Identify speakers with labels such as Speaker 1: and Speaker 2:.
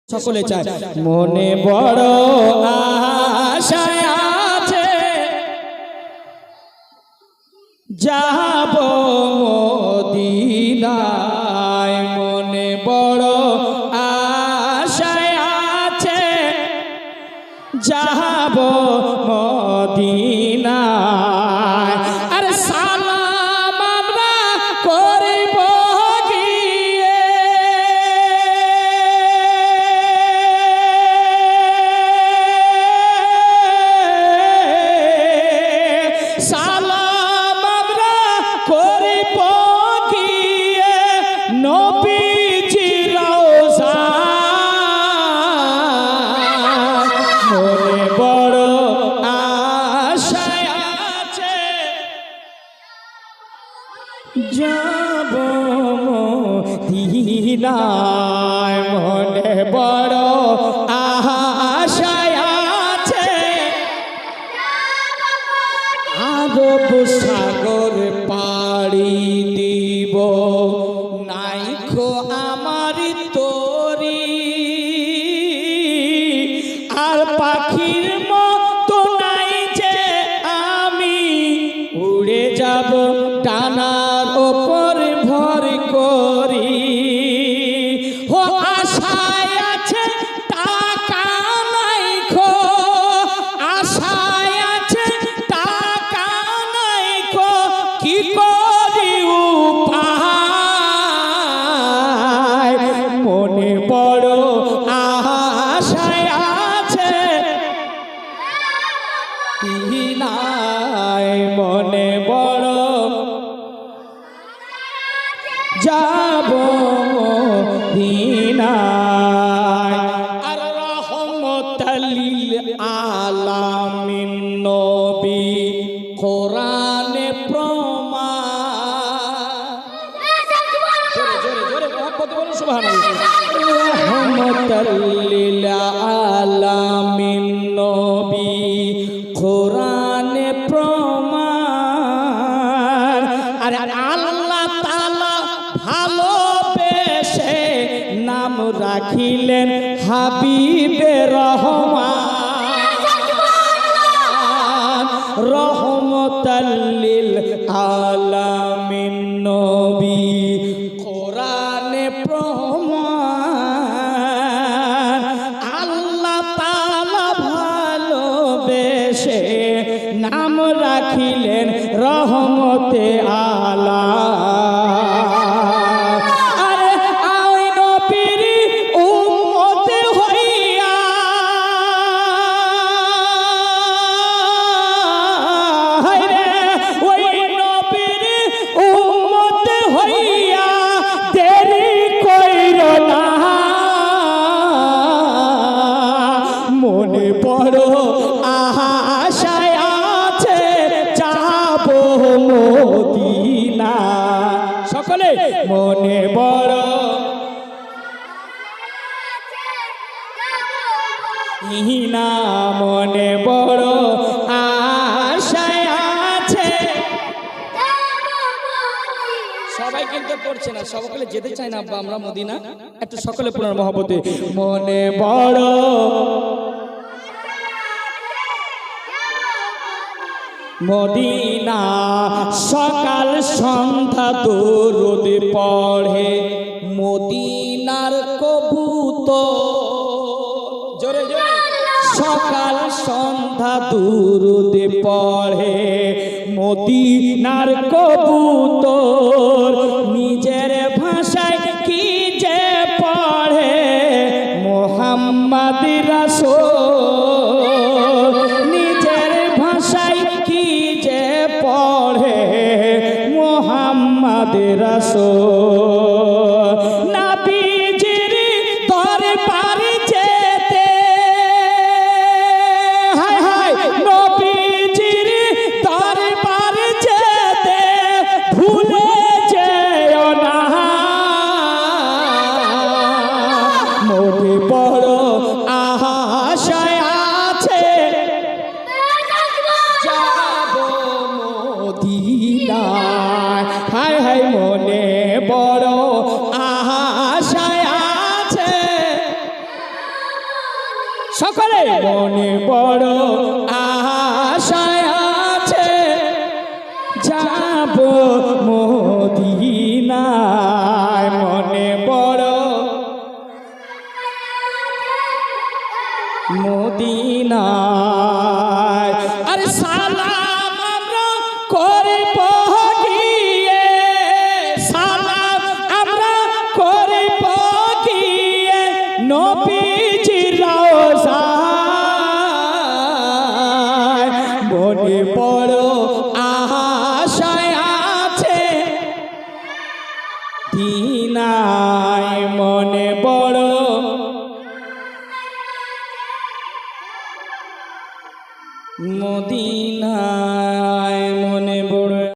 Speaker 1: সকলে চায় মনে বড় আশা আছে যাব মদিনায় মনে বড় আশা আছে যাব মদিনায় আরে সালাম আমরা করিব গিয়ে সালাম আমরা করিব গিয়ে নবীজির রওজা মনে বড় আশা আছে যাব মদিনায় মনে বড় আশা আছে আরব সাগর পাড়ি দিব নাইখো আমার তরি আর পাখির মতো নাই যে আমি উড়ে যাব ডানার ওপর ভর করি ও আশায় আছে টাকা নাইখো আশায় আছে টাকা নাইখো কি করি উপায় মনে বড় আশায় আছে দিনায় মনে বড় যাব মদিনায় আর রহমতাল লিল আলামিন নবী কোরআনে প্রমাণ জোরে জোরে জোরে মহব্বতে বলুন সুবহানাল্লাহ রহমতাল লিল আলামিন নবী কোরআনে প্রমাণ আরে আল্লাহ তাআলা ভালোবেসে নাম রাখিলেন হাবিবে রহমান রহমতাল লিল আলামিন নবী কোরআনে প্রমাণ আল্লাহ তাআলা ভালোবেসে নাম রাখিলেন রহমতে আলাম আরে ওই নবীর উম্মত হইয়া হায়রে ওই নবীর উম্মত হইয়া দেরি কইরো না মনে বড় আশায় আছে যাব মদিনা সকলে মনে বড় ইহিনা মনে বড় আশায় আছে সবাই কিন্তু পড়ছে না সকলে যেতে চায় না আব্বা আমরা মদিনা একটু সকলে পুনর মহব্বতে মনে বড় মদিনা সকাল সন্ধ্যা দরুদ পড়ে মদিনার কবুতর জোরে জোরে সকাল সন্ধ্যা দরুদ পড়ে মদিনার কবুতর নিজের ভাষায় কি যে পড়ে মুহাম্মদ রাসূল নিজের ভাষায় কি যে পড়ে মুহাম্মদ রাসূল নবীজির দরবারে যেতে হায় হায় নবীজির দরবারে যেতে ভুলে যেও না মনে বড় আশায় আছে যাব মদিনায় হায় হায় মনে বড় আশায় আছে সকলে মনে বড় আশা আছে যাব মদিনায় মনে বড় মদিনায় আরে সালাম আমরা করব গিয়ে সালাম আমরা করব গিয়ে নবীজির রওজায় মনে বড় আশা আছে দিনা